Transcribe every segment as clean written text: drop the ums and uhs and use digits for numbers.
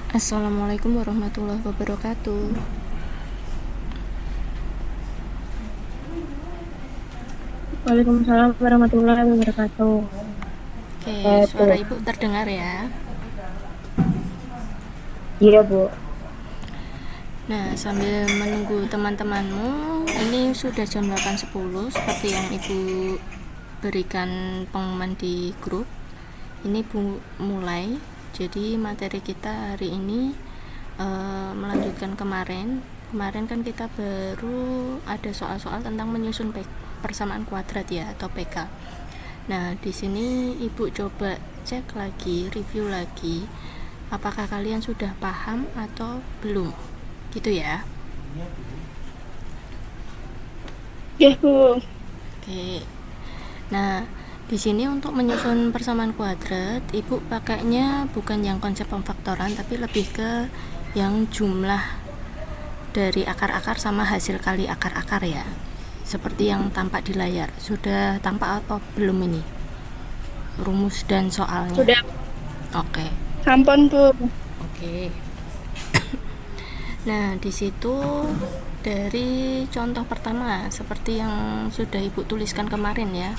Assalamualaikum warahmatullahi wabarakatuh. Waalaikumsalam warahmatullahi wabarakatuh. Oke, suara Bu. ibu terdengar ya. Iya, Bu. Nah, sambil menunggu teman-temanmu, ini sudah jam 8.10 seperti yang ibu berikan pengumuman di grup. Ini bu mulai. Jadi materi kita hari ini melanjutkan kemarin. Kemarin kan kita baru ada soal-soal tentang menyusun persamaan kuadrat ya, atau PK. Nah, di sini ibu coba cek lagi, review lagi, apakah kalian sudah paham atau belum, gitu ya. Ya, Bu. Oke. Nah, di sini untuk menyusun persamaan kuadrat, ibu pakainya bukan yang konsep pemfaktoran, tapi lebih ke yang jumlah dari akar-akar sama hasil kali akar-akar ya. Seperti yang tampak di layar. Sudah tampak atau belum ini? Rumus dan soalnya. Sudah Oke. sampun, Bu. Oke. Nah, di situ dari contoh pertama seperti yang sudah Ibu tuliskan kemarin ya.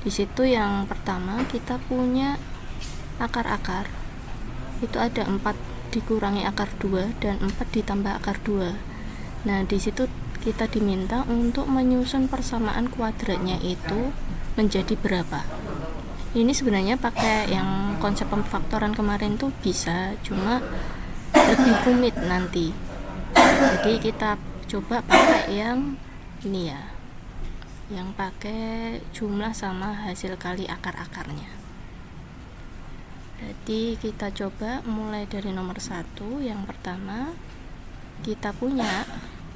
Di situ yang pertama kita punya akar-akar. Itu ada 4 dikurangi akar 2 dan 4 ditambah akar 2. Nah, di situ kita diminta untuk menyusun persamaan kuadratnya itu menjadi berapa. Ini sebenarnya pakai yang konsep pemfaktoran kemarin tuh bisa, cuma lebih rumit nanti. Jadi kita coba pakai yang ini ya, yang pakai jumlah sama hasil kali akar-akarnya. Jadi kita coba mulai dari nomor 1. Yang pertama kita punya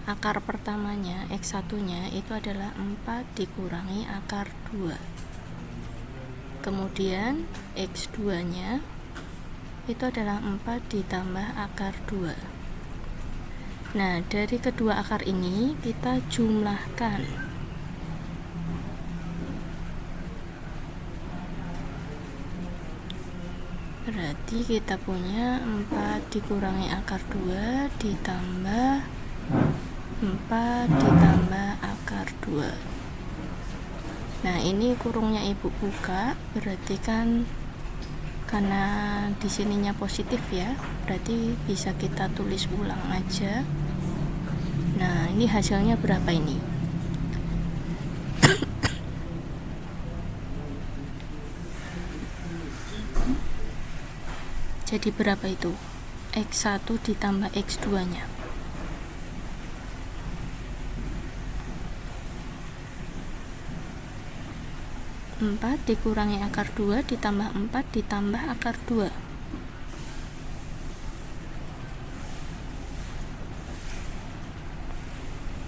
akar pertamanya, X1 nya itu adalah 4 dikurangi akar 2. Kemudian X2 nya itu adalah 4 ditambah akar 2. Nah, dari kedua akar ini kita jumlahkan. Berarti kita punya 4 dikurangi akar 2 ditambah 4 ditambah akar 2. Nah, ini kurungnya Ibu buka, berarti kan karena di sininya positif ya, berarti bisa kita tulis ulang aja. Nah, ini hasilnya berapa ini? Jadi berapa itu? X1 ditambah X2 nya. 4 dikurangi akar 2 ditambah 4 ditambah akar 2.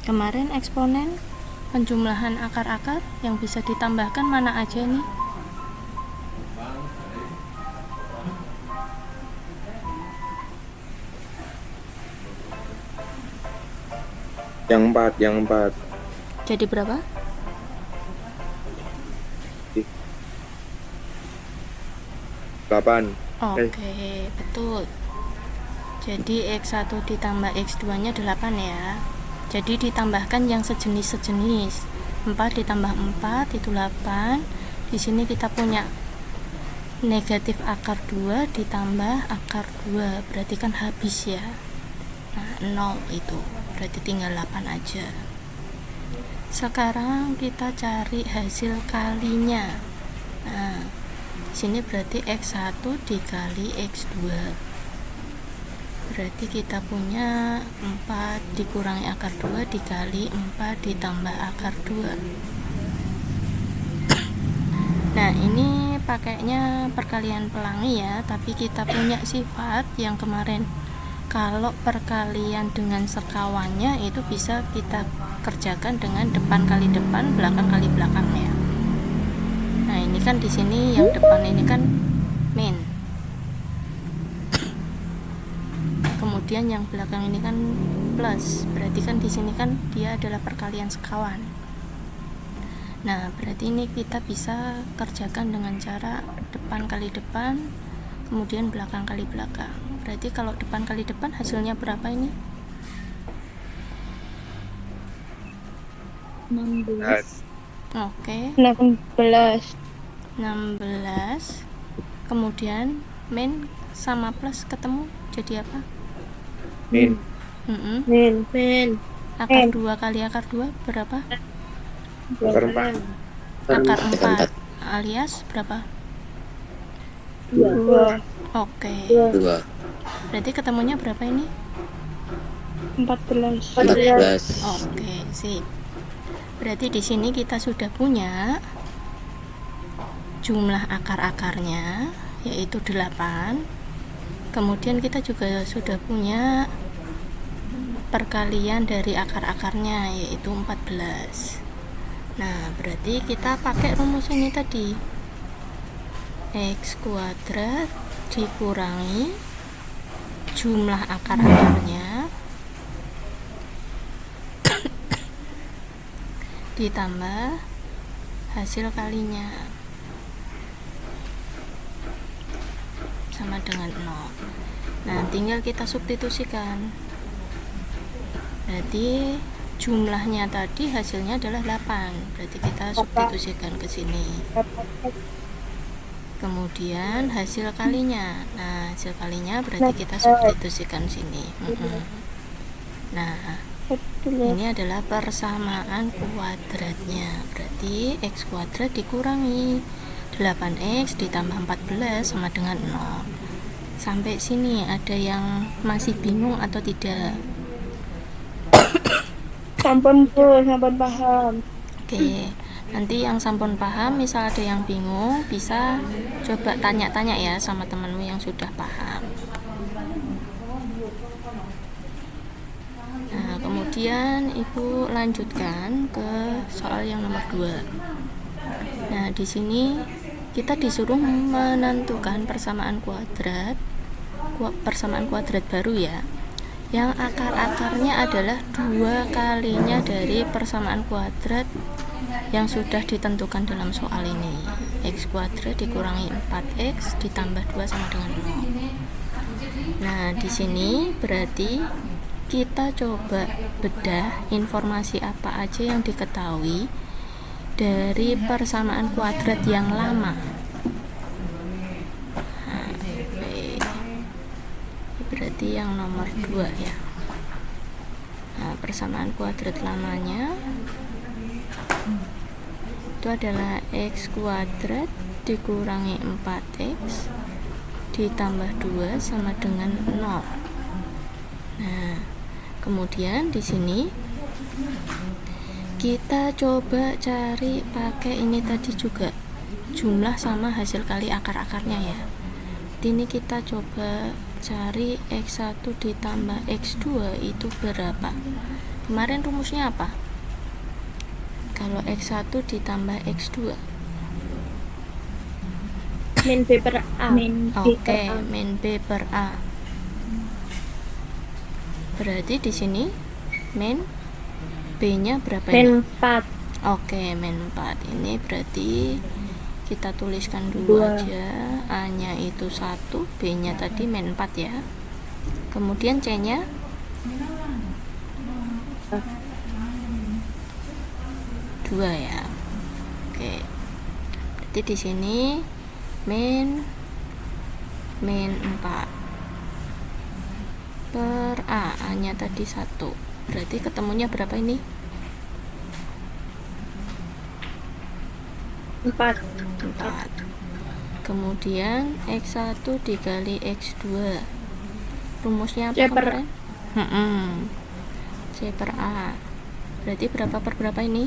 Kemarin eksponen penjumlahan akar-akar yang bisa ditambahkan mana aja nih? Yang empat. Jadi berapa? Delapan. Oke, betul. Jadi X1 ditambah X2 nya 8 ya. Jadi ditambahkan yang sejenis-sejenis. 4 ditambah 4 itu 8. Di sini kita punya negatif akar 2 ditambah akar 2, berarti kan habis ya. Nah, 0 itu. Berarti tinggal 8 aja. Sekarang kita cari hasil kalinya. Nah, di sini berarti X1 dikali X2. Berarti kita punya 4 dikurangi akar 2 dikali 4 ditambah akar 2. Nah, ini pakainya perkalian pelangi ya, tapi kita punya sifat yang kemarin kalau perkalian dengan sekawannya itu bisa kita kerjakan dengan depan kali depan, belakang kali belakang ya. Nah, ini kan di sini yang depan ini kan min. Kemudian yang belakang ini kan plus. Berarti kan di sini kan dia adalah perkalian sekawan. Nah, berarti ini kita bisa kerjakan dengan cara depan kali depan, kemudian belakang kali belakang. Berarti kalau depan kali depan hasilnya berapa ini? 16. Oke, 16. 16. Kemudian min sama plus ketemu jadi apa? Min. Min. Akar Min. 2 kali akar 2 berapa? Akar 4. Akar 4 alias berapa? 2. Oke, 2. berarti ketemunya berapa ini? 14. 14. Oke, sip. Berarti di sini kita sudah punya jumlah akar-akarnya yaitu 8. Kemudian kita juga sudah punya perkalian dari akar-akarnya yaitu 14. Nah, berarti kita pakai rumus ini tadi. X kuadrat dikurangi jumlah akar-akarnya ditambah hasil kalinya sama dengan 0. Nah, tinggal kita substitusikan. Berarti jumlahnya tadi hasilnya adalah 8. Berarti kita substitusikan ke sini. Kemudian hasil kalinya. Nah, hasil kalinya berarti kita substitusikan sini. Nah, ini adalah persamaan kuadratnya. Berarti x kuadrat dikurangi 8x ditambah 14 sama dengan 0. Sampai sini ada yang masih bingung atau tidak? Sampun Bu, sampun paham. Oke, nanti yang sampun paham, misal ada yang bingung, bisa coba tanya-tanya ya sama temanmu yang sudah paham. Nah, kemudian Ibu lanjutkan ke soal yang nomor 2. Nah, di sini kita disuruh menentukan persamaan kuadrat baru ya, yang akar-akarnya adalah 2 kalinya dari persamaan kuadrat yang sudah ditentukan dalam soal ini. X kuadrat dikurangi 4x ditambah 2 sama dengan 0. Nah, di sini berarti kita coba bedah informasi apa aja yang diketahui dari persamaan kuadrat yang lama. Nah, berarti yang nomor 2 ya. Nah, persamaan kuadrat lamanya itu adalah x kuadrat dikurangi 4x ditambah 2 sama dengan 0. Nah, kemudian di sini kita coba cari pakai ini tadi juga, jumlah sama hasil kali akar-akarnya ya. Ini kita coba cari x1 ditambah x2 itu berapa. Kemarin rumusnya apa? Kalau x1 ditambah x2, Min B per A. oke, min b per a. Berarti di sini min b-nya berapa ini? Min 4. Oke, min 4. Ini berarti kita tuliskan dulu 2. aja. A-nya itu 1, B-nya tadi min 4 ya. Kemudian C-nya 2 ya. Oke. Berarti di sini min 4 per A, A-nya tadi 1. Berarti ketemunya berapa ini? 4. 4. Kemudian x1 dikali x2, rumusnya apa C per kemarin? C per A. Berarti berapa per berapa ini?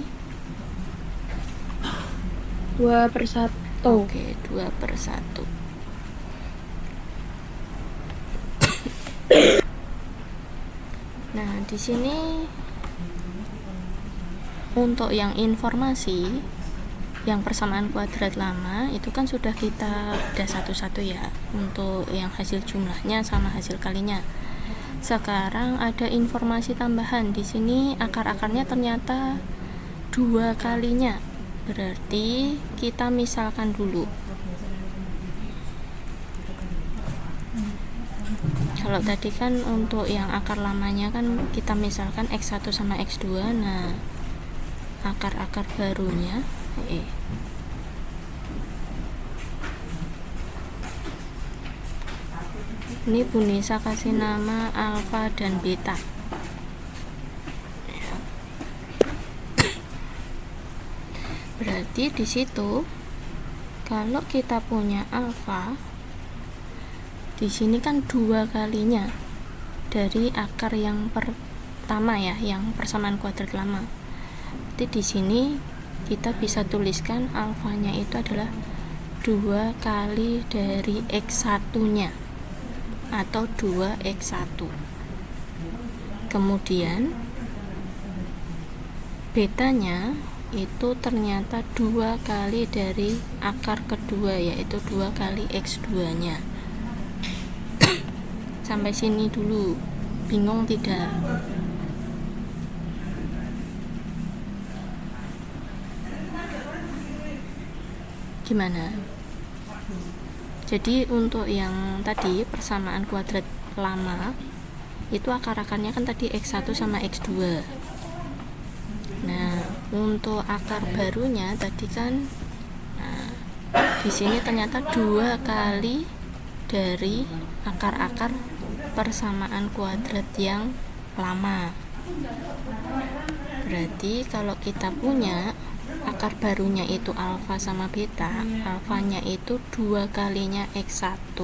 2 per 1. Oke, 2 per 1. Nah, di sini untuk yang informasi yang persamaan kuadrat lama itu kan sudah kita udah satu-satu ya, untuk yang hasil jumlahnya sama hasil kalinya. Sekarang ada informasi tambahan di sini, akar-akarnya ternyata 2 kalinya. Berarti kita misalkan dulu. Kalau tadi kan untuk yang akar lamanya kan kita misalkan X1 sama X2. Nah, akar-akar barunya ini Bu Nisa kasih nama alfa dan beta. Berarti di situ kalau kita punya alfa, di sini kan 2 kalinya dari akar yang pertama ya, yang persamaan kuadrat lama. Jadi di sini kita bisa tuliskan alfanya itu adalah 2 kali dari X1-nya atau 2X1. Kemudian betanya itu ternyata 2 kali dari akar kedua, yaitu 2 kali X2-nya. Sampai sini dulu, bingung tidak? Gimana? Jadi untuk yang tadi persamaan kuadrat lama itu akar-akarnya kan tadi X1 sama X2. Nah, untuk akar barunya tadi kan, nah, di sini ternyata 2 kali dari akar-akar persamaan kuadrat yang lama. Berarti kalau kita punya akar barunya itu alfa sama beta, alfanya itu 2 kalinya X1,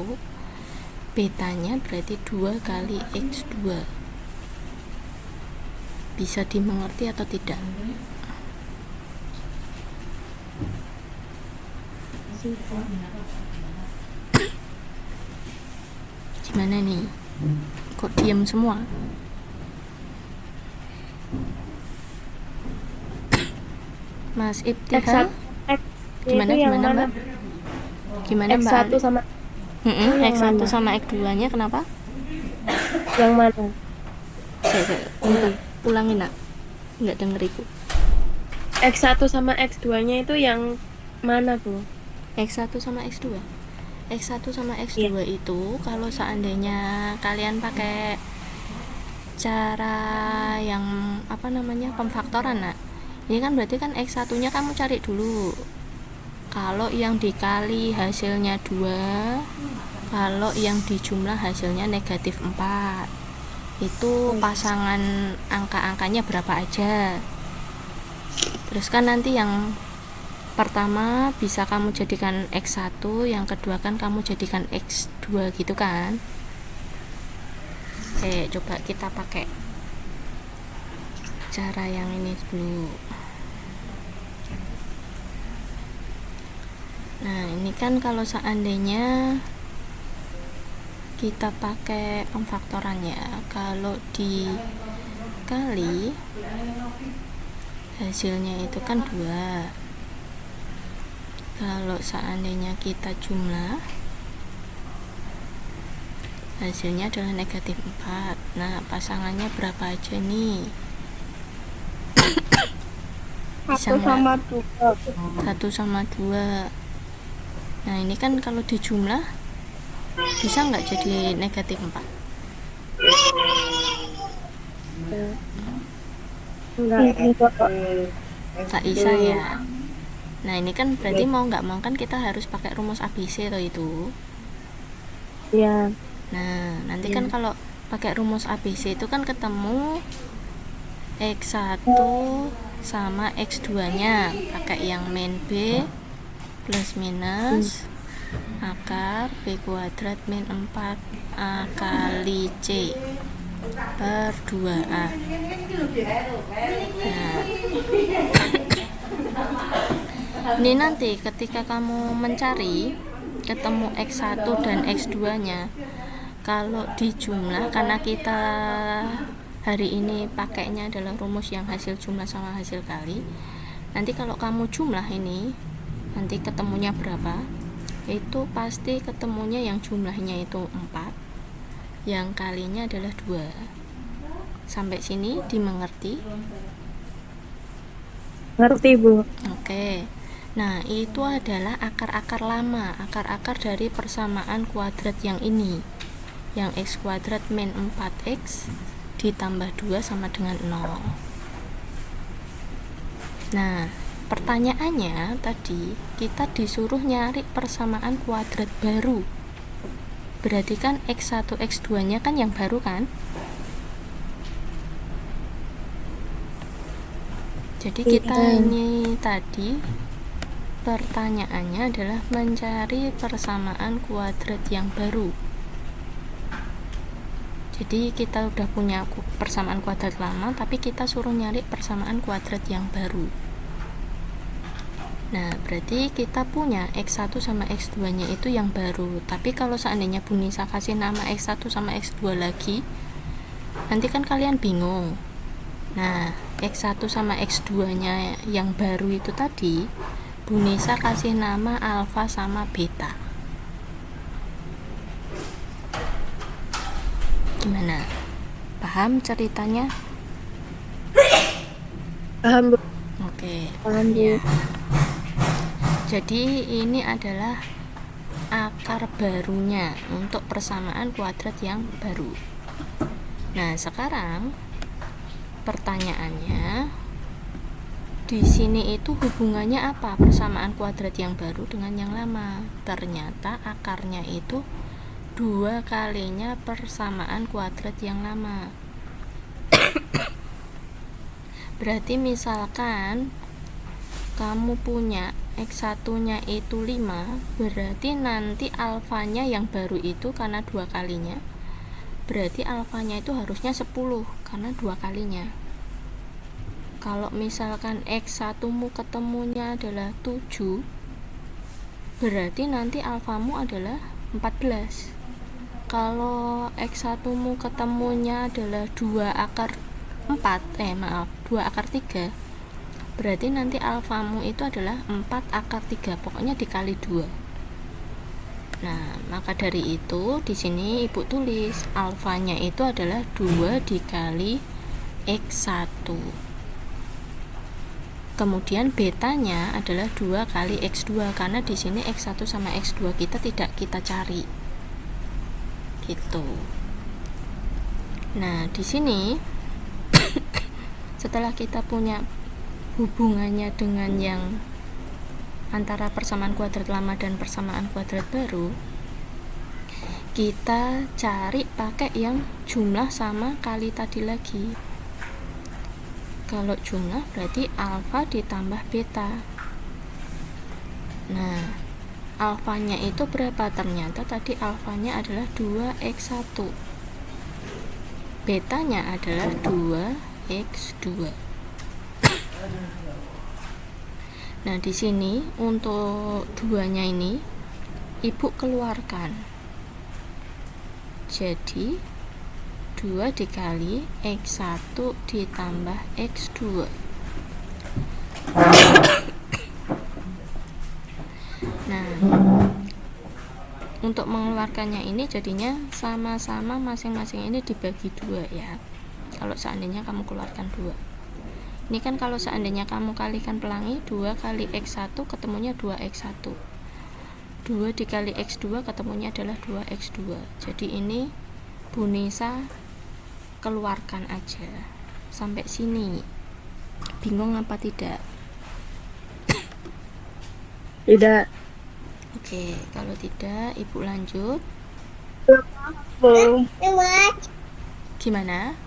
betanya berarti 2 kali X2. Bisa dimengerti atau tidak? Gimana nih? Kok diam semua? Mas Ibtihal, gimana Mbak? Gimana Mbak X1 Ali? sama X1 mana? sama X2-nya kenapa? yang mana? Untuk ulangin nak, nggak denger ibu. X1 sama X2-nya itu yang mana, Bu? X1 sama X2. X1 sama X2 itu kalau seandainya kalian pakai cara yang pemfaktoran nak. Ini kan berarti kan X1-nya kamu cari dulu. Kalau yang dikali hasilnya 2, kalau yang dijumlah hasilnya negatif 4. Itu pasangan angka-angkanya berapa aja. Terus kan nanti yang pertama bisa kamu jadikan X1, yang kedua kan kamu jadikan X2 gitu kan. Oke, coba kita pakai cara yang ini dulu. Nah, ini kan kalau seandainya kita pakai pemfaktoran ya, kalau dikali hasilnya itu kan 2. Kalau seandainya kita jumlah hasilnya adalah negatif 4. Nah, pasangannya berapa aja nih? 1 sama 2. 1 sama 2. Nah, ini kan kalau dijumlah bisa nggak jadi negatif 4? Enggak. Tak bisa ya. Nah, ini kan berarti mau nggak mau kan kita harus pakai rumus ABC atau itu. Iya. Nah, nanti kan kalau pakai rumus ABC itu kan ketemu X1 sama X2-nya, pakai yang min B plus minus akar B kuadrat min 4A kali C per 2A. Nah, ini nanti ketika kamu mencari ketemu X1 dan X2-nya, kalau dijumlah, karena kita hari ini pakainya adalah rumus yang hasil jumlah sama hasil kali, nanti kalau kamu jumlah ini nanti ketemunya berapa, itu pasti ketemunya yang jumlahnya itu 4, yang kalinya adalah 2. Sampai sini dimengerti? Ngerti, Bu. Oke. Nah, itu adalah akar-akar lama, akar-akar dari persamaan kuadrat yang ini. yang x kuadrat min 4x ditambah 2 sama dengan 0. Nah, pertanyaannya tadi kita disuruh nyari persamaan kuadrat baru. Berarti kan x1, x2 nya kan yang baru kan? Jadi kita ini tadi pertanyaannya adalah mencari persamaan kuadrat yang baru. Jadi kita udah punya persamaan kuadrat lama, tapi kita suruh nyari persamaan kuadrat yang baru. Nah, berarti kita punya x1 sama x2 nya itu yang baru. Tapi kalau seandainya Bu Nisa kasih nama x1 sama x2 lagi, nanti kan kalian bingung. Nah, x1 sama x2 nya yang baru itu tadi Bu Nisa kasih nama alfa sama beta. Gimana? Paham ceritanya? Paham, Bu. Oke. Paham, Bu. Ya. Jadi ini adalah akar barunya untuk persamaan kuadrat yang baru. Nah, sekarang pertanyaannya di sini itu hubungannya apa persamaan kuadrat yang baru dengan yang lama? Ternyata akarnya itu 2 kalinya persamaan kuadrat yang lama. Berarti misalkan kamu punya x1 nya itu 5, berarti nanti alfanya yang baru itu karena 2 kalinya, berarti alfanya itu harusnya 10 karena 2 kalinya. Kalau misalkan x1 mu ketemunya adalah 7, berarti nanti alfamu adalah 14. Kalau x1 mu ketemunya adalah 2 akar 2 akar 3, berarti nanti alfamu itu adalah 4 akar 3, pokoknya dikali 2. Nah, maka dari itu di sini Ibu tulis alfanya itu adalah 2 dikali x1. Kemudian betanya adalah 2 kali x2, karena di sini x1 sama x2 kita tidak kita cari. Gitu. Nah, di sini setelah kita punya hubungannya dengan yang antara persamaan kuadrat lama dan persamaan kuadrat baru, kita cari pakai yang jumlah sama kali tadi lagi. Kalau jumlah berarti alfa ditambah beta. Nah, alfanya itu berapa? Ternyata tadi alfanya adalah 2x1, betanya adalah 2x2. Nah, di sini untuk 2-nya ini Ibu keluarkan. Jadi 2 dikali x1 ditambah x2. Nah, untuk mengeluarkannya ini jadinya sama-sama masing-masing ini dibagi 2 ya. Kalau seandainya kamu keluarkan 2. Ini kan kalau seandainya kamu kalikan pelangi, 2 kali x1 ketemunya 2x1. 2 dikali x2 ketemunya adalah 2x2. Jadi ini Bu Nisa keluarkan aja. Sampai sini. Bingung apa tidak? Tidak. Oke, kalau tidak Ibu lanjut. Belum. Gimana?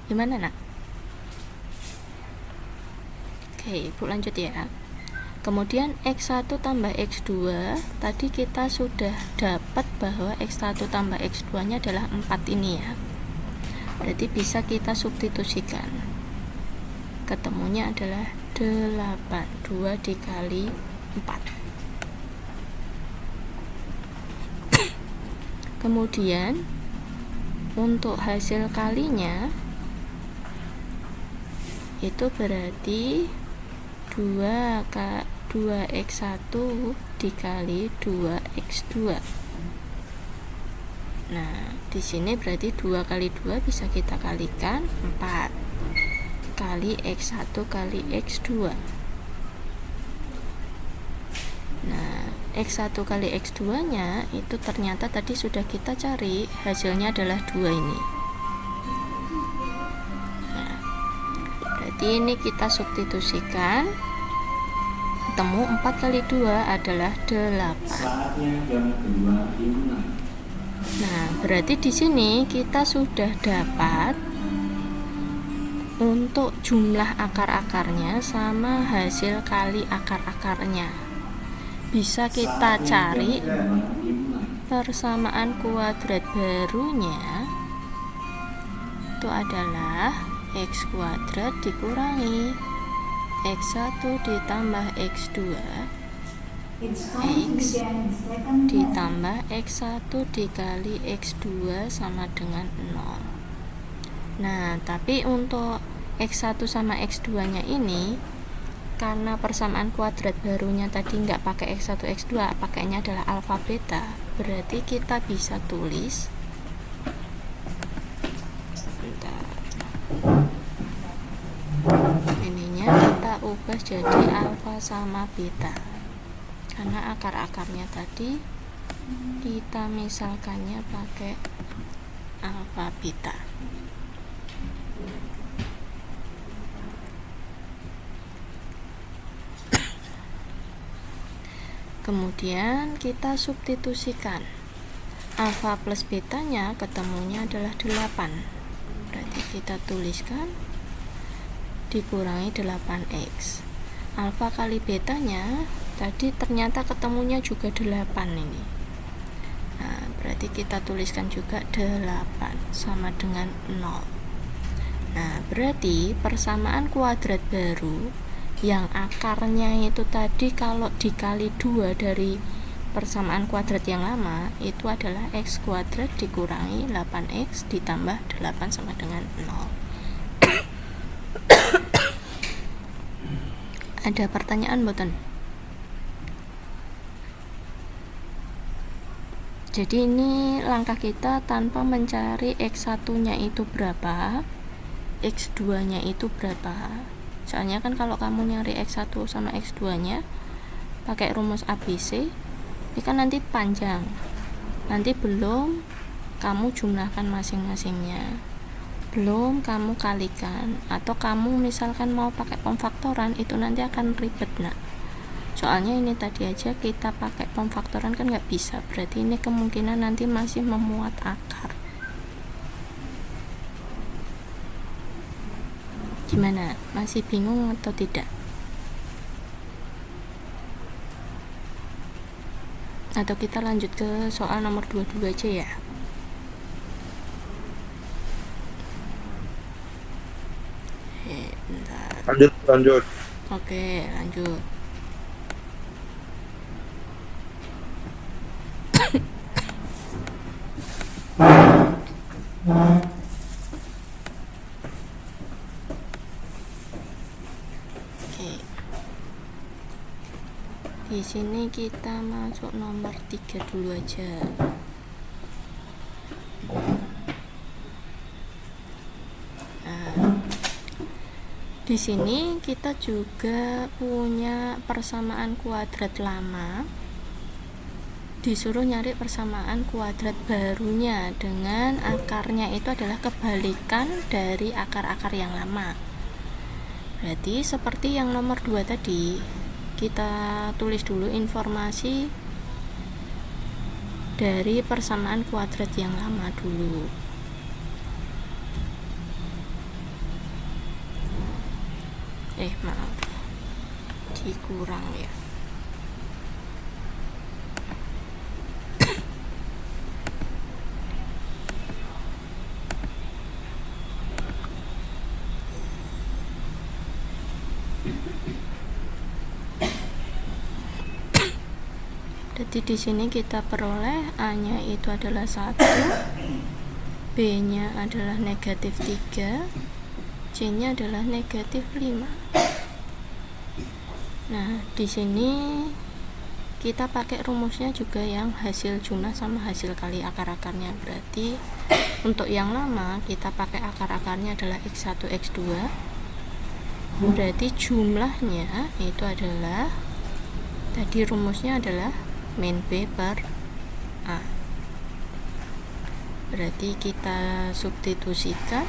Gimana, Nak? Oke, Ibu lanjut ya. Kemudian x1 tambah x2, tadi kita sudah dapat bahwa x1 tambah x2 nya adalah 4 ini ya. Berarti bisa kita substitusikan. Ketemunya adalah 8. 2 dikali 4. Kemudian untuk hasil kalinya itu berarti 2x1 dikali 2x2. Nah, di sini berarti 2 kali 2 bisa kita kalikan 4 kali x1 kali x2. Nah, X1 kali X2 nya itu ternyata tadi sudah kita cari, hasilnya adalah 2 ini. Nah, berarti ini kita substitusikan, ketemu 4 kali 2 adalah 8. Nah, berarti di sini kita sudah dapat untuk jumlah akar-akarnya sama hasil kali akar-akarnya. Bisa kita cari persamaan kuadrat barunya itu adalah X kuadrat dikurangi X1 ditambah X2 X ditambah X1 dikali X2 sama dengan 0. Nah, tapi untuk X1 sama X2 nya ini, karena persamaan kuadrat barunya tadi nggak pakai X1 X2, pakainya adalah alfa beta, berarti kita bisa tulis ininya kita ubah jadi alfa sama beta, karena akar-akarnya tadi kita misalkannya pakai alfa beta. Kemudian kita substitusikan alfa plus betanya, ketemunya adalah 8. Berarti kita tuliskan dikurangi 8x. Alfa kali betanya tadi ternyata ketemunya juga 8 ini. Nah, berarti kita tuliskan juga 8 sama dengan 0. Nah, berarti persamaan kuadrat baru yang akarnya itu tadi kalau dikali 2 dari persamaan kuadrat yang lama itu adalah X kuadrat dikurangi 8X ditambah 8 sama dengan 0. Ada pertanyaan boten? Jadi ini langkah kita tanpa mencari X1 nya itu berapa, X2 nya itu berapa. Soalnya kan kalau kamu nyari X1 sama X2 nya pakai rumus ABC, ini kan nanti panjang, nanti belum kamu jumlahkan masing-masingnya, belum kamu kalikan, atau kamu misalkan mau pakai pemfaktoran, itu nanti akan ribet. Nah, soalnya ini tadi aja kita pakai pemfaktoran kan nggak bisa, berarti ini kemungkinan nanti masih memuat akar. Gimana? Masih bingung atau tidak? Atau kita lanjut ke soal nomor 22 aja ya? Bentar. Lanjut. Oke, lanjut. Di sini kita masuk nomor 3 dulu aja. Nah, di sini kita juga punya persamaan kuadrat lama. Disuruh nyari persamaan kuadrat barunya dengan akarnya itu adalah kebalikan dari akar-akar yang lama. Berarti seperti yang nomor 2 tadi, kita tulis dulu informasi dari persamaan kuadrat yang lama dulu. Maaf, dikurang ya. Jadi di sini kita peroleh A-nya itu adalah 1, B-nya adalah negatif 3, C-nya adalah negatif 5. Nah, di sini kita pakai rumusnya juga yang hasil jumlah sama hasil kali akar-akarnya. Berarti untuk yang lama kita pakai akar-akarnya adalah X1, X2. Berarti jumlahnya itu adalah, tadi rumusnya adalah min B per A. Berarti kita substitusikan,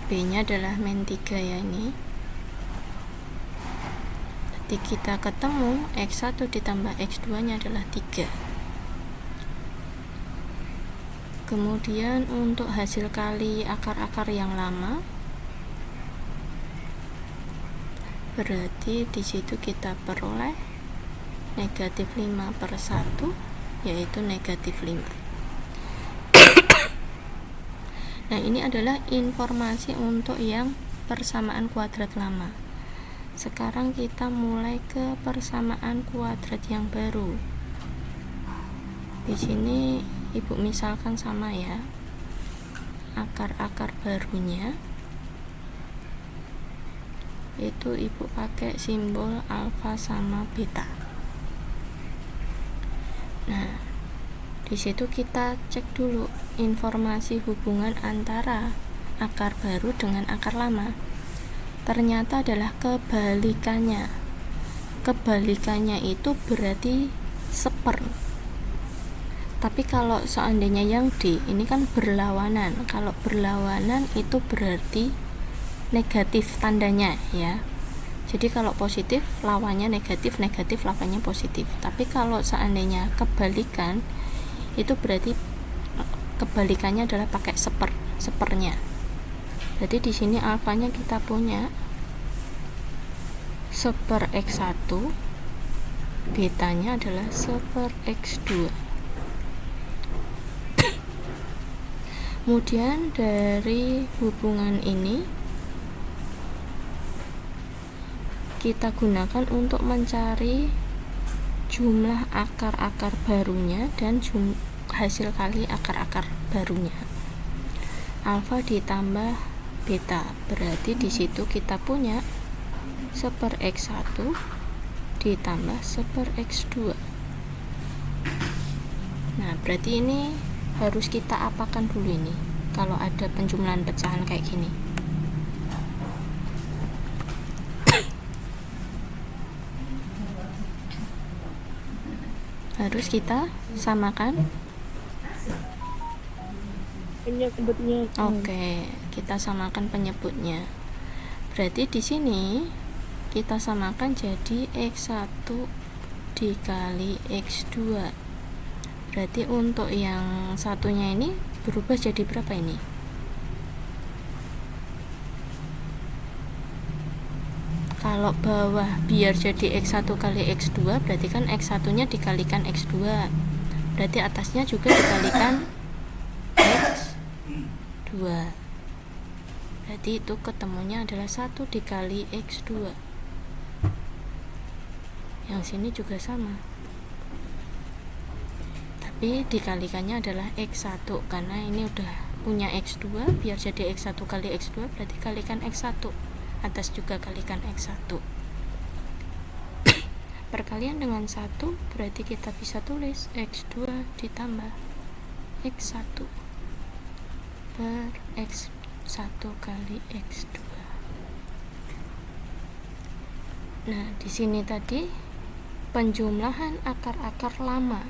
B nya adalah min 3 ya ini. Jadi kita ketemu X1 ditambah X2 nya adalah 3. Kemudian untuk hasil kali akar-akar yang lama, berarti di situ kita peroleh negatif 5 per 1, yaitu negatif 5. Nah, ini adalah informasi untuk yang persamaan kuadrat lama. Sekarang kita mulai ke persamaan kuadrat yang baru. Di sini Ibu misalkan sama ya, akar-akar barunya itu Ibu pakai simbol alfa sama beta. Nah, di situ kita cek dulu informasi hubungan antara akar baru dengan akar lama. Ternyata adalah kebalikannya. Kebalikannya itu berarti seper. Tapi kalau seandainya yang D ini kan berlawanan. Kalau berlawanan itu berarti negatif tandanya ya. Jadi kalau positif lawannya negatif, negatif lawannya positif. Tapi kalau seandainya kebalikan itu berarti kebalikannya adalah pakai sepernya. Jadi di sini alfanya kita punya seper X1, betanya adalah seper X2. Kemudian dari hubungan ini kita gunakan untuk mencari jumlah akar-akar barunya dan hasil kali akar-akar barunya. Alfa ditambah beta, berarti di situ kita punya seper X1 ditambah seper X2. Nah, berarti ini harus kita apakan dulu ini kalau ada penjumlahan pecahan kayak gini. Harus kita samakan penyebutnya. Oke, kita samakan penyebutnya. Berarti di sini kita samakan jadi X1 dikali X2. Berarti untuk yang satunya ini berubah jadi berapa ini? Kalau bawah biar jadi X1 kali X2, berarti kan X1 nya dikalikan X2, berarti atasnya juga dikalikan X2. Berarti itu ketemunya adalah 1 dikali X2. Yang sini juga sama, tapi dikalikannya adalah X1 karena ini udah punya X2, biar jadi X1 kali X2 berarti kalikan X1, atas juga kalikan X1. Perkalian dengan 1 berarti kita bisa tulis X2 ditambah X1 per X1 kali X2. Nah, di sini tadi penjumlahan akar-akar lama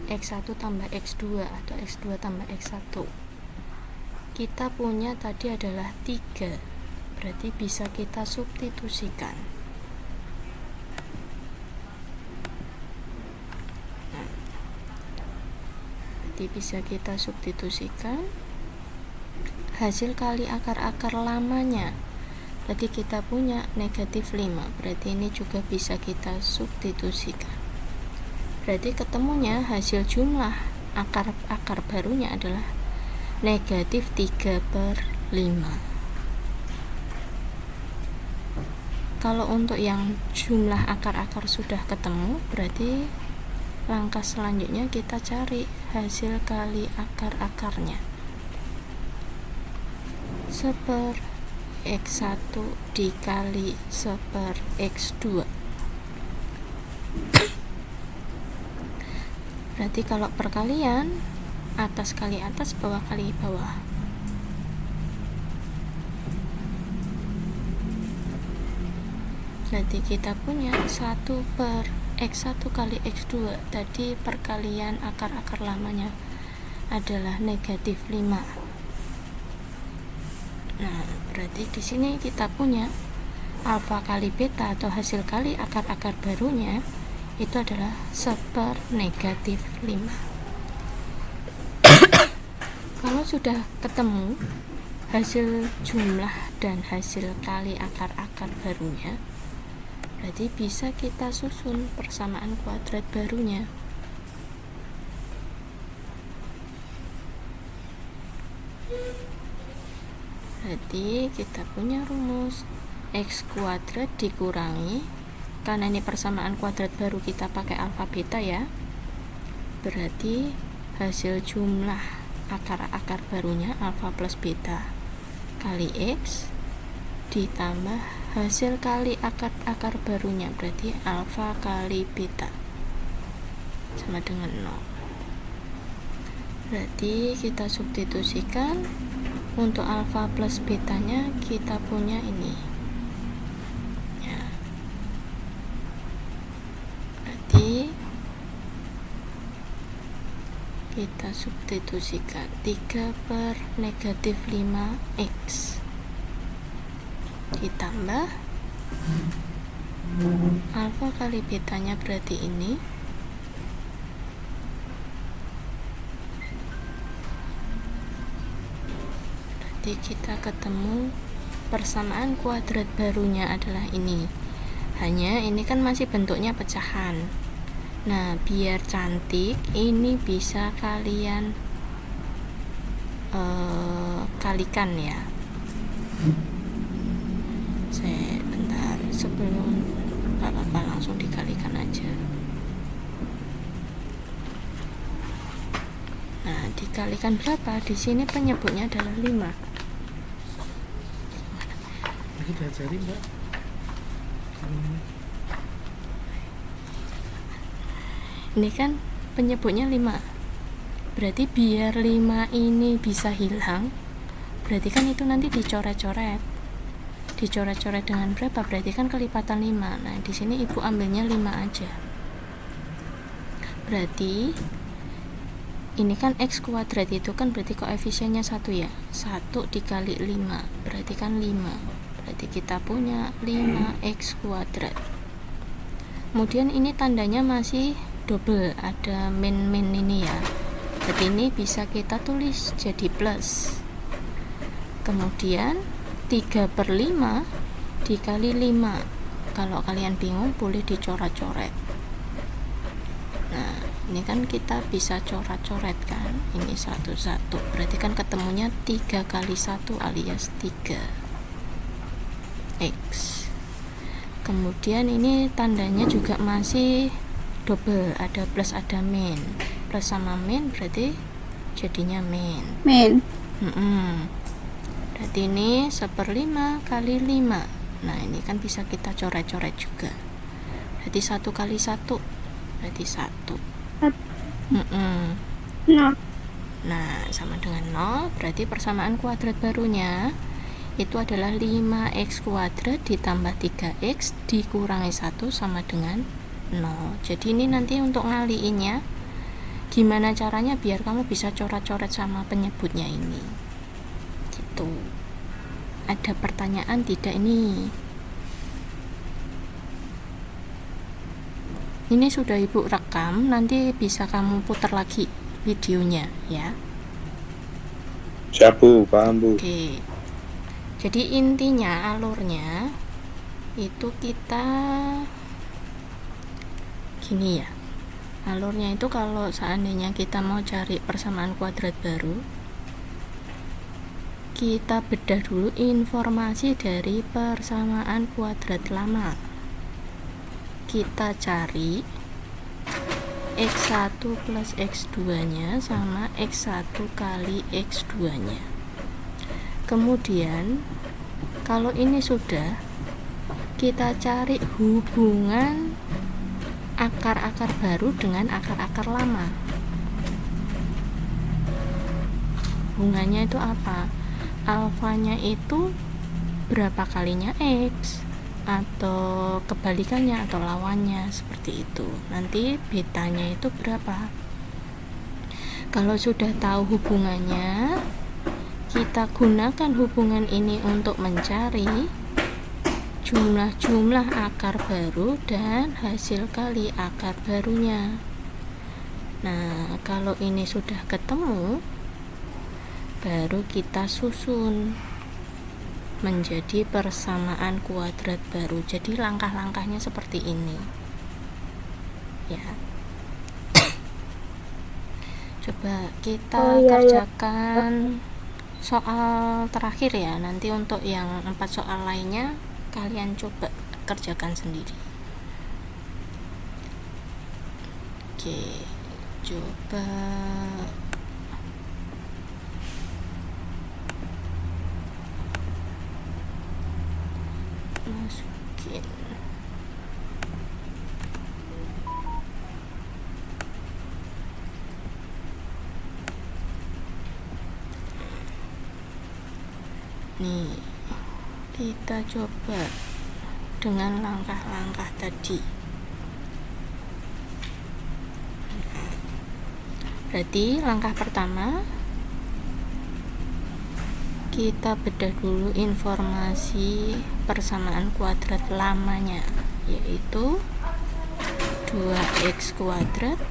X1 tambah X2 atau X2 tambah X1 kita punya tadi adalah 3, berarti bisa kita substitusikan. Nah, berarti bisa kita substitusikan hasil kali akar-akar lamanya, berarti kita punya negatif 5, berarti ini juga bisa kita substitusikan. Berarti ketemunya hasil jumlah akar-akar barunya adalah negatif 3/5. Kalau untuk yang jumlah akar-akar sudah ketemu, berarti langkah selanjutnya kita cari hasil kali akar-akarnya. Seper X1 dikali seper X2. Berarti kalau perkalian atas kali atas, bawah kali bawah. Berarti kita punya 1/5 X1 kali X2 tadi perkalian akar-akar lamanya adalah negatif 5. Nah, berarti di sini kita punya alfa kali beta atau hasil kali akar-akar barunya itu adalah 1/-5. Kalau sudah ketemu hasil jumlah dan hasil kali akar-akar barunya, berarti bisa kita susun persamaan kuadrat barunya. Berarti kita punya rumus X kuadrat dikurangi, karena ini persamaan kuadrat baru kita pakai alfa beta ya, berarti hasil jumlah akar-akar barunya alfa plus beta kali X ditambah hasil kali akar-akar barunya, berarti alfa kali beta sama dengan 0. Berarti kita substitusikan untuk alfa plus betanya, kita punya ini ya. Berarti kita substitusikan 3/-5x ditambah alfa kali betanya, berarti ini berarti kita ketemu persamaan kuadrat barunya adalah ini. Hanya ini kan masih bentuknya pecahan. Nah, biar cantik ini bisa kalian kalikan ya. Saya bentar, sebelum nggak apa-apa, langsung dikalikan aja. Nah, dikalikan berapa? Di sini penyebutnya adalah 5. Ini diajari Mbak. Ini kan penyebutnya 5. Berarti biar 5 ini bisa hilang, berarti kan itu nanti dicoret-coret. Dicoret-coret dengan berapa? Berarti kan kelipatan 5. Nah, di sini Ibu ambilnya 5 aja. Berarti ini kan X kuadrat itu kan berarti koefisiennya 1 ya. 1 dikali 5, berarti kan 5. Berarti kita punya 5x kuadrat. Kemudian ini tandanya masih double, ada min ini ya. Jadi ini bisa kita tulis jadi plus. Kemudian 3/5 dikali 5. Kalau kalian bingung boleh dicoret-coret. Nah, ini kan kita bisa coret-coret kan. Ini 1 berarti kan ketemunya 3 kali 1 alias 3x. Kemudian ini tandanya juga masih double, ada plus ada min. Plus sama min berarti jadinya min. Berarti ini 1/5 kali 5. Nah, ini kan bisa kita coret-coret juga. Berarti 1 kali 1 berarti 1. Nah, sama dengan 0. Berarti persamaan kuadrat barunya itu adalah 5x kuadrat ditambah 3x dikurangi 1 sama dengan 0. Jadi ini nanti untuk ngaliinnya gimana caranya biar kamu bisa coret-coret sama penyebutnya ini. Gitu. Ada pertanyaan tidak ini? Ini sudah Ibu rekam, nanti bisa kamu putar lagi videonya ya. Siap Bu, paham Bu. Oke. Jadi intinya alurnya itu kita gini ya. Alurnya itu kalau seandainya kita mau cari persamaan kuadrat baru, kita bedah dulu informasi dari persamaan kuadrat lama. Kita cari X1 plus X2 nya sama X1 kali X2 nya. Kemudian kalau ini sudah, kita cari hubungan akar-akar baru dengan akar-akar lama. Hubungannya itu apa? Alfanya itu berapa kalinya X, atau kebalikannya atau lawannya, seperti itu. Nanti betanya itu berapa. Kalau sudah tahu hubungannya, kita gunakan hubungan ini untuk mencari jumlah-jumlah akar baru dan hasil kali akar barunya. Nah, kalau ini sudah ketemu, baru kita susun menjadi persamaan kuadrat baru. Jadi langkah-langkahnya seperti ini ya. Coba kita kerjakan soal terakhir ya. Nanti untuk yang 4 soal lainnya kalian coba kerjakan sendiri. Oke, coba masukin. Nih, kita coba dengan langkah-langkah tadi. Berarti langkah pertama, kita bedah dulu informasi persamaan kuadrat lamanya, yaitu 2x kuadrat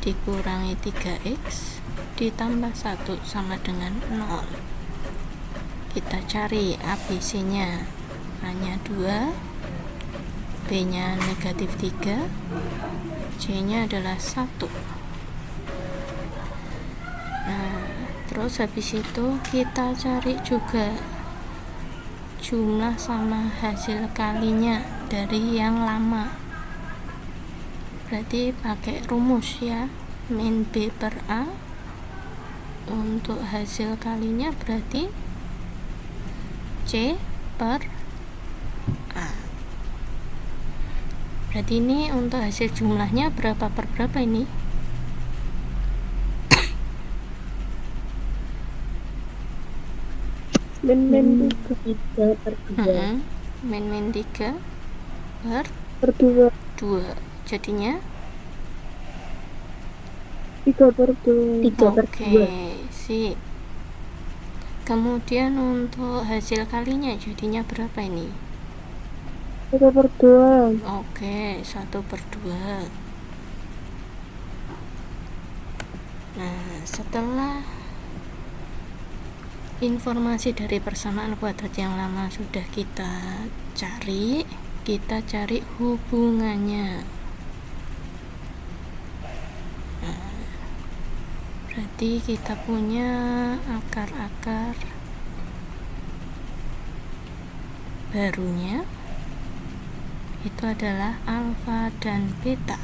dikurangi 3x ditambah 1 sama dengan 0. Kita cari ABC nya, A nya 2, B nya negatif 3, C nya adalah 1. Nah, terus habis itu kita cari juga jumlah sama hasil kalinya dari yang lama. Berarti pakai rumus ya, min B per A. Untuk hasil kalinya berarti C per A. Berarti ini untuk hasil jumlahnya berapa per berapa ini? Min 3 per 2 Min 3 per 2 jadinya 3 per 2 Oke, sip. Kemudian untuk hasil kalinya jadinya berapa ini? 1 per 2. Oke, 1 per 2. Nah, setelah informasi dari persamaan kuadrat yang lama sudah kita cari hubungannya. Nah, berarti kita punya akar-akar barunya itu adalah alfa dan beta.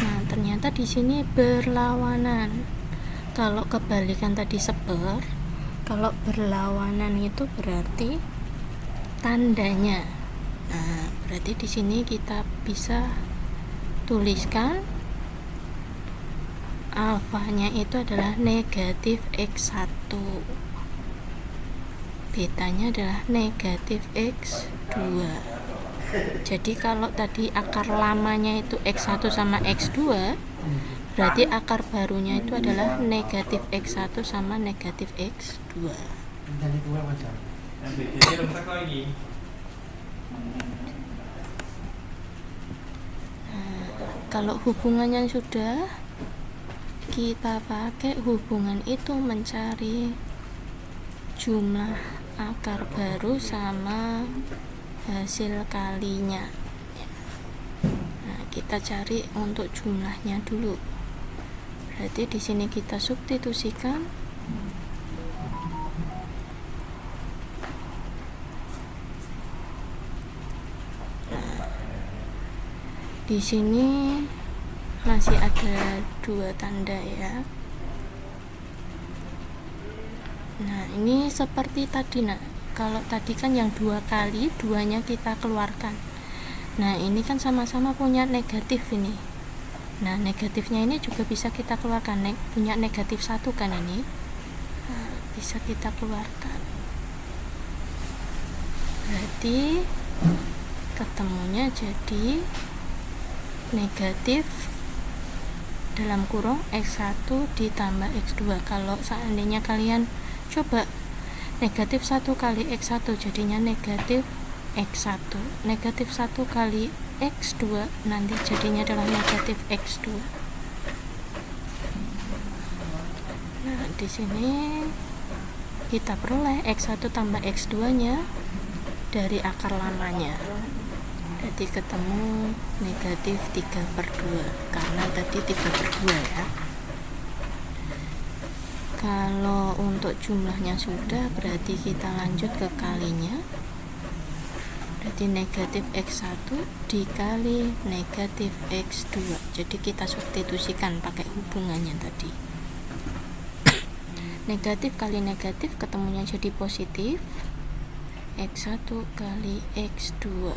Nah, ternyata di sini berlawanan. Kalau kebalikan tadi seper, kalau berlawanan itu berarti tandanya. Nah, berarti di sini kita bisa tuliskan alfanya itu adalah negatif x1, betanya adalah negatif x2. Jadi kalau tadi akar lamanya itu x1 sama x2, berarti akar barunya itu adalah negatif x1 sama negatif x2. Nah, kalau hubungannya sudah, kita pakai hubungan itu mencari jumlah akar baru sama hasil kalinya. Nah, kita cari untuk jumlahnya dulu. Berarti di sini kita substitusikan. Nah, di sini masih ada 2 tanda ya. Nah, ini seperti tadi. Nah, kalau tadi kan yang 2 kali, 2-nya kita keluarkan. Nah, ini kan sama-sama punya negatif ini. Nah, negatifnya ini juga bisa kita keluarkan, punya negatif 1 kan ini. Nah, bisa kita keluarkan. Berarti ketemunya jadi negatif dalam kurung X1 ditambah X2. Kalau seandainya kalian coba negatif 1 kali X1 jadinya negatif X1, negatif 1 kali X2 nanti jadinya adalah negatif X2. Nah, di sini kita peroleh X1 tambah X2 nya dari akar lamanya, jadi ketemu negatif 3/2 karena tadi 3/2 ya. Kalau untuk jumlahnya sudah, berarti kita lanjut ke kalinya, berarti negatif X1 dikali negatif X2. Jadi kita substitusikan pakai hubungannya tadi, negatif kali negatif ketemunya jadi positif, X1 kali X2.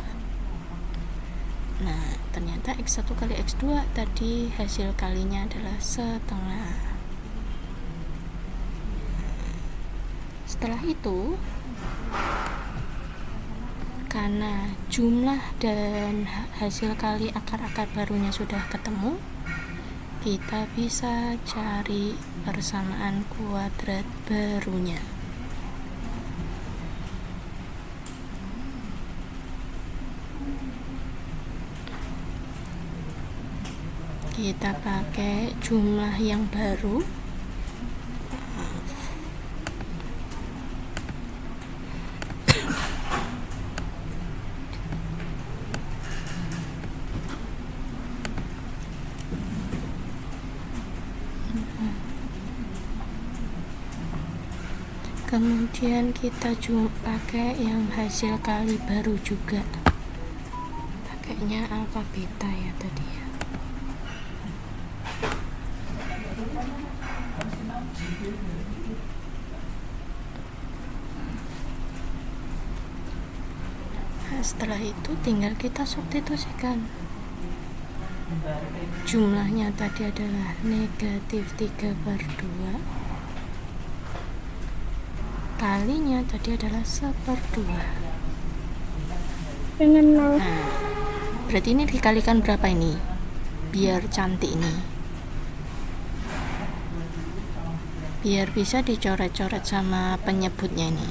Nah, ternyata X1 kali X2 tadi hasil kalinya adalah setengah. Setelah itu, karena jumlah dan hasil kali akar-akar barunya sudah ketemu, kita bisa cari persamaan kuadrat barunya. Kita pakai jumlah yang baru. Kemudian kita pakai yang hasil kali baru juga, pakainya alfa beta ya tadi ya. Nah, setelah itu tinggal kita substitusikan. Jumlahnya tadi adalah negatif 3/2, kalinya tadi adalah 1/2. Nah, berarti ini dikalikan berapa ini? Biar cantik nih, biar bisa dicoret-coret sama penyebutnya ini.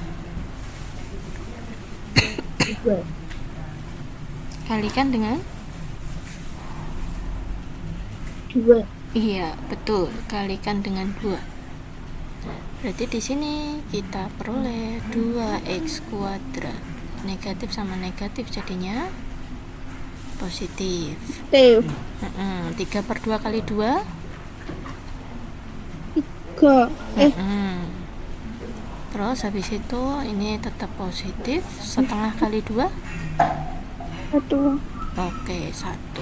Kalikan dengan 2. Iya, betul. Kalikan dengan 2. Berarti di sini kita peroleh 2x kuadrat. Negatif sama negatif jadinya positif. 3/2 kali 2 3. Terus habis itu ini tetap positif. Setengah kali 2 1. Oke, 1.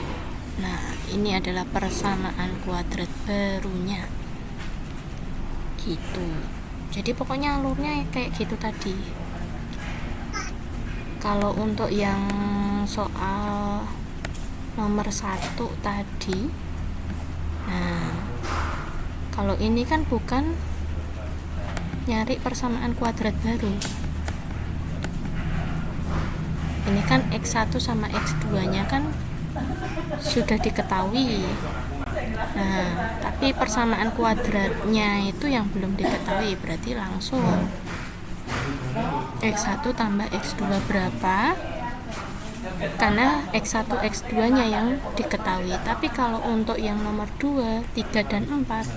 Nah, ini adalah persamaan kuadrat barunya. Gitu. Jadi pokoknya alurnya kayak gitu tadi. Kalau untuk yang soal nomor 1 tadi, nah, kalau ini kan bukan nyari persamaan kuadrat baru. Ini kan X1 sama X2 nya kan sudah diketahui. Nah, tapi persamaan kuadratnya itu yang belum diketahui, berarti langsung X1 tambah X2 berapa, karena X1 X2 nya yang diketahui. Tapi kalau untuk yang nomor 2, 3 dan 4,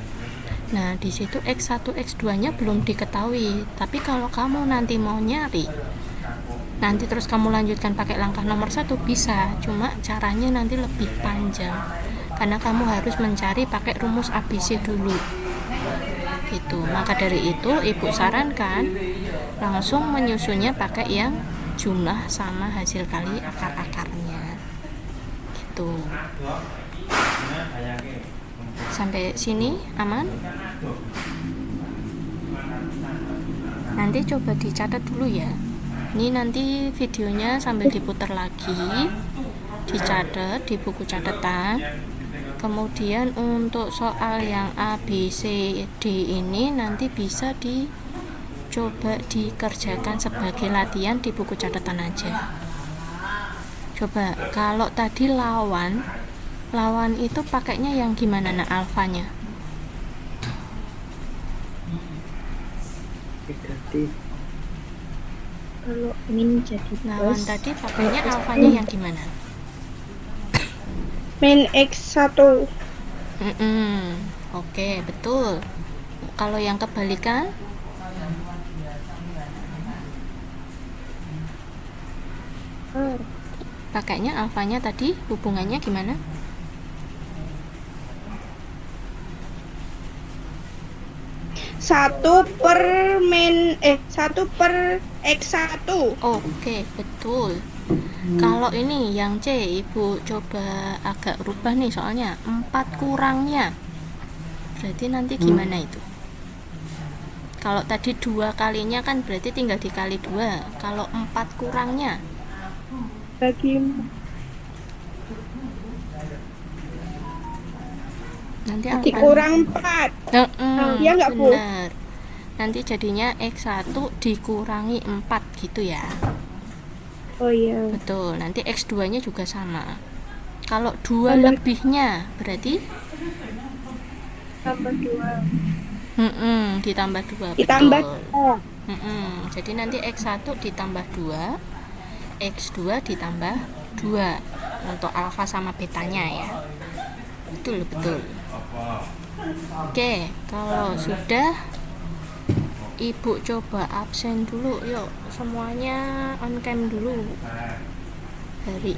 nah di situ X1 X2 nya belum diketahui. Tapi kalau kamu nanti mau nyari, nanti terus kamu lanjutkan pakai langkah nomor 1 bisa, cuma caranya nanti lebih panjang karena kamu harus mencari pakai rumus ABC dulu gitu. Maka dari itu ibu sarankan langsung menyusunnya pakai yang jumlah sama hasil kali akar-akarnya gitu. Sampai sini aman? Nanti coba dicatat dulu ya. Ini nanti videonya sambil diputar lagi, dicatat di buku catatan. Kemudian untuk soal yang A, B, C, D ini nanti bisa coba dikerjakan sebagai latihan di buku catatan aja. Coba kalau tadi lawan itu pakainya yang gimana alfanya? Negatif. Kalau min jadi Lawan plus, tadi pakainya alfanya yang gimana? min X1. Oke, betul. Kalau yang kebalikan? Pakainya alfanya tadi hubungannya gimana? Satu per X1. Oke, betul. Kalau ini yang C, Ibu coba agak rubah nih soalnya 4 kurangnya. Berarti nanti gimana itu? Kalau tadi 2 kalinya kan berarti tinggal dikali 2. Kalau 4 kurangnya Bagi nanti dikurang 4. Iya nggak, Bu? benar. Nanti jadinya X1 dikurangi 4 gitu ya. Oh iya. Betul, nanti X2 nya juga sama. Kalau 2 lebihnya berarti Tambah 2. ditambah 2. Ditambah Betul. Jadi nanti X1 ditambah 2, X2 ditambah 2 untuk alfa sama betanya ya. Betul. Oke, kalau sudah Ibu coba absen dulu, yuk semuanya on cam dulu. Hari